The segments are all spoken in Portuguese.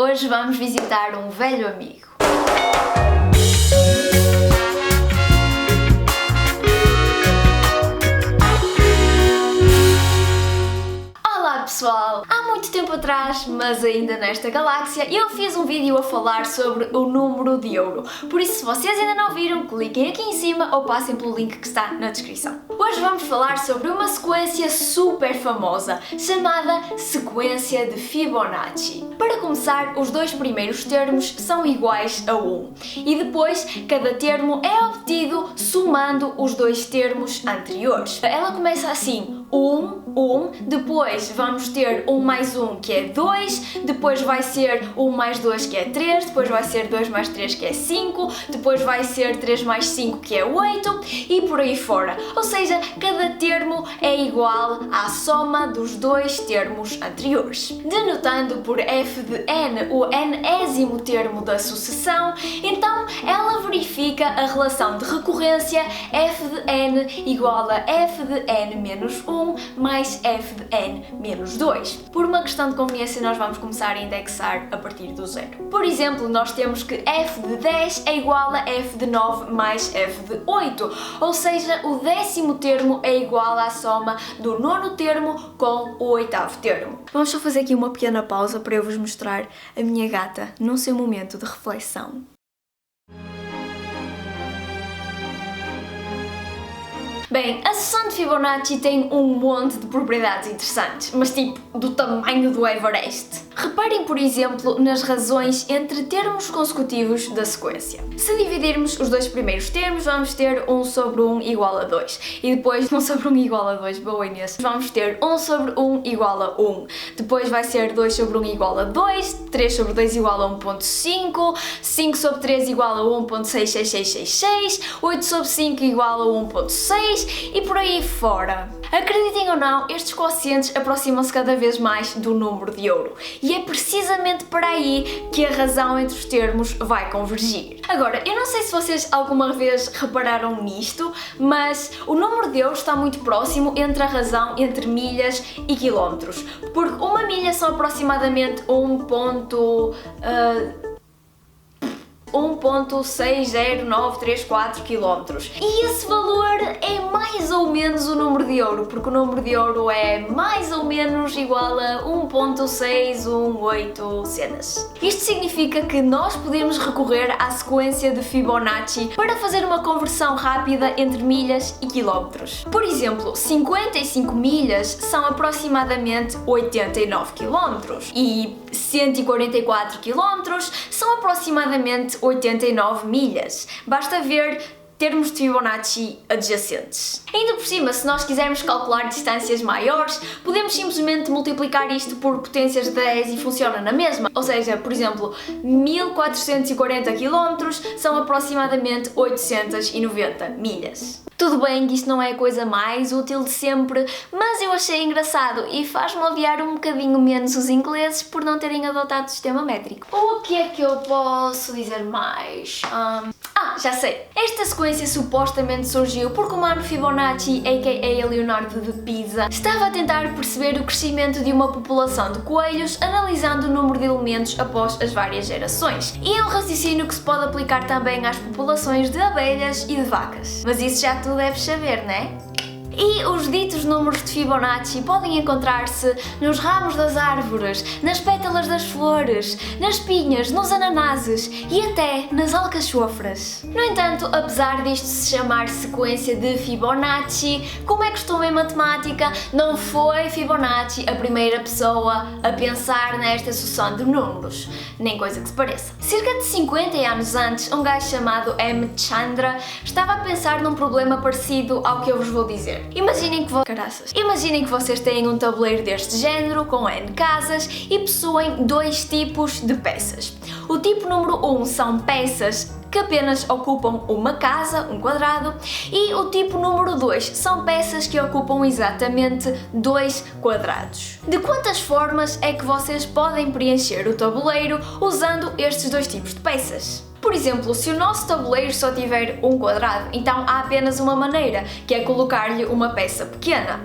Hoje vamos visitar um velho amigo. Olá pessoal! Há muito tempo atrás, mas ainda nesta galáxia, eu fiz um vídeo a falar sobre o número de ouro. Por isso, se vocês ainda não viram, cliquem aqui em cima ou passem pelo link que está na descrição. Hoje vamos falar sobre uma sequência super famosa, chamada sequência de Fibonacci. Para começar, os dois primeiros termos são iguais a 1 e depois cada termo é obtido somando os dois termos anteriores. Ela começa assim: 1, 1, depois vamos ter 1 mais 1 que é 2, depois vai ser 1 mais 2 que é 3, depois vai ser 2 mais 3 que é 5, depois vai ser 3 mais 5 que é 8 e por aí fora. Ou seja, cada termo é igual à soma dos dois termos anteriores. Denotando por f de n o enésimo termo da sucessão, então ela verifica a relação de recorrência f de n igual a f de n menos 1 mais f de n menos 2. Por uma questão de conveniência, nós vamos começar a indexar a partir do zero. Por exemplo, nós temos que f de 10 é igual a f de 9 mais f de 8, ou seja, o décimo termo é igual à soma do nono termo com o oitavo termo. Vamos só fazer aqui uma pequena pausa para eu vos mostrar a minha gata no seu momento de reflexão. Bem, a sucessão de Fibonacci tem um monte de propriedades interessantes, mas tipo do tamanho do Everest. Reparem, por exemplo, nas razões entre termos consecutivos da sequência. Se dividirmos os dois primeiros termos, vamos ter 1 sobre 1 igual a 2. E depois 1 sobre 1 igual a 2, boa Inês. Vamos ter 1 sobre 1 igual a 1. Depois vai ser 2 sobre 1 igual a 2, 3 sobre 2 igual a 1.5, 5 sobre 3 igual a 1.66666, 8 sobre 5 igual a 1.6 e por aí fora. Acreditem ou não, estes quocientes aproximam-se cada vez mais do número de ouro. E é precisamente para aí que a razão entre os termos vai convergir. Agora, eu não sei se vocês alguma vez repararam nisto, mas o número de ouro está muito próximo entre a razão entre milhas e quilómetros. Porque uma milha são aproximadamente 1.60934 km. E esse valor é mais ou menos o número de ouro, porque o número de ouro é mais ou menos igual a 1.618 cenas. Isto significa que nós podemos recorrer à sequência de Fibonacci para fazer uma conversão rápida entre milhas e quilómetros. Por exemplo, 55 milhas são aproximadamente 89 km e 144 km são aproximadamente 89 milhas. Basta ver termos de Fibonacci adjacentes. Ainda por cima, se nós quisermos calcular distâncias maiores, podemos simplesmente multiplicar isto por potências de 10 e funciona na mesma. Ou seja, por exemplo, 1440 km são aproximadamente 890 milhas. Tudo bem que isto não é a coisa mais útil de sempre, mas eu achei engraçado e faz-me odiar um bocadinho menos os ingleses por não terem adotado o sistema métrico. O que é que eu posso dizer mais? Já sei! Esta sequência supostamente surgiu porque o Mano Fibonacci, a.k.a. Leonardo de Pisa, estava a tentar perceber o crescimento de uma população de coelhos analisando o número de elementos após as várias gerações. E é um raciocínio que se pode aplicar também às populações de abelhas e de vacas. Mas isso já tu deves saber, né? E os ditos números de Fibonacci podem encontrar-se nos ramos das árvores, nas pétalas das flores, nas pinhas, nos ananases e até nas alcachofras. No entanto, apesar disto se chamar sequência de Fibonacci, como é costume em matemática, não foi Fibonacci a primeira pessoa a pensar nesta sucessão de números, nem coisa que se pareça. Cerca de 50 anos antes, um gajo chamado M. Chandra estava a pensar num problema parecido ao que eu vos vou dizer. Imaginem que vocês têm um tabuleiro deste género, com N casas, e possuem dois tipos de peças. O tipo número 1 são peças que apenas ocupam uma casa, um quadrado, e o tipo número 2 são peças que ocupam exatamente 2 quadrados. De quantas formas é que vocês podem preencher o tabuleiro usando estes dois tipos de peças? Por exemplo, se o nosso tabuleiro só tiver um quadrado, então há apenas uma maneira, que é colocar-lhe uma peça pequena.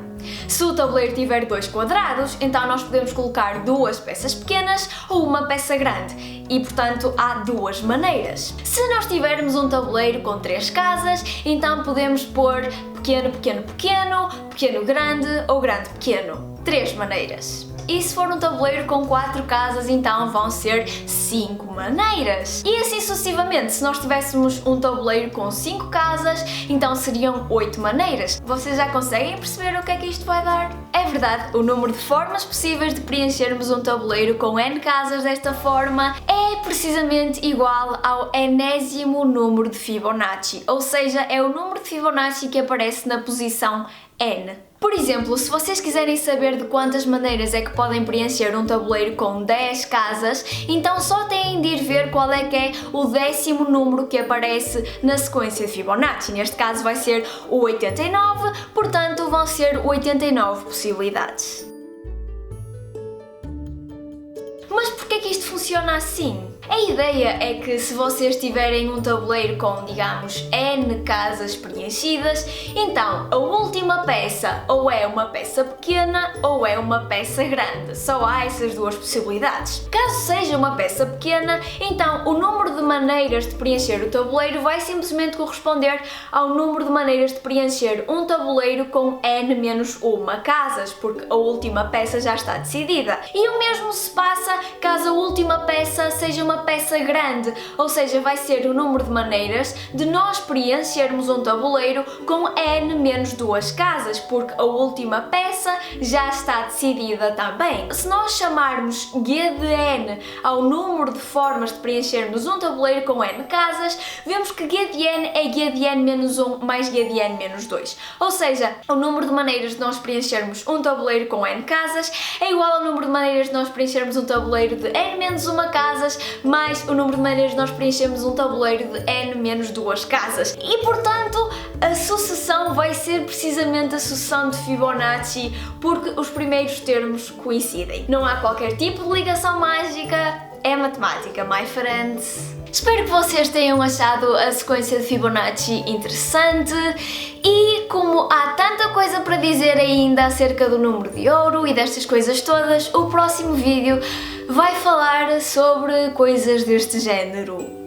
Se o tabuleiro tiver 2 quadrados, então nós podemos colocar 2 peças pequenas ou uma peça grande e, portanto, há 2 maneiras. Se nós tivermos um tabuleiro com 3 casas, então podemos pôr pequeno, pequeno, pequeno, pequeno, grande ou grande, pequeno. 3 maneiras. E se for um tabuleiro com 4 casas, então vão ser 5 maneiras. E assim sucessivamente, se nós tivéssemos um tabuleiro com 5 casas, então seriam 8 maneiras. Vocês já conseguem perceber o que é que isto vai dar? É verdade, o número de formas possíveis de preenchermos um tabuleiro com n casas desta forma é precisamente igual ao enésimo número de Fibonacci, ou seja, é o número de Fibonacci que aparece na posição n. Por exemplo, se vocês quiserem saber de quantas maneiras é que podem preencher um tabuleiro com 10 casas, então só têm de ir ver qual é que é o 10º número que aparece na sequência de Fibonacci. Neste caso vai ser o 89, portanto vão ser 89 possibilidades. Mas porquê que isto funciona assim? A ideia é que se vocês tiverem um tabuleiro com, digamos, n casas preenchidas, então a última peça ou é uma peça pequena ou é uma peça grande. Só há essas 2 possibilidades. Caso seja uma peça pequena, então o número de maneiras de preencher o tabuleiro vai simplesmente corresponder ao número de maneiras de preencher um tabuleiro com n menos 1 casas, porque a última peça já está decidida. E o mesmo se passa caso a última peça seja uma peça grande, ou seja, vai ser o número de maneiras de nós preenchermos um tabuleiro com n menos 2 casas, porque a última peça já está decidida também. Se nós chamarmos g de n ao número de formas de preenchermos um tabuleiro com n casas, vemos que g de n é g de n menos 1 mais g de n menos 2. Ou seja, o número de maneiras de nós preenchermos um tabuleiro com n casas é igual ao número de maneiras de nós preenchermos um tabuleiro de n menos 1 casas mais o número de maneiras de nós preenchermos um tabuleiro de n menos 2 casas. E, portanto, a sucessão vai ser precisamente a sucessão de Fibonacci, porque os primeiros termos coincidem. Não há qualquer tipo de ligação mágica, é matemática, my friends. Espero que vocês tenham achado a sequência de Fibonacci interessante e como há tanta coisa para dizer ainda acerca do número de ouro e destas coisas todas, o próximo vídeo vai falar sobre coisas deste género.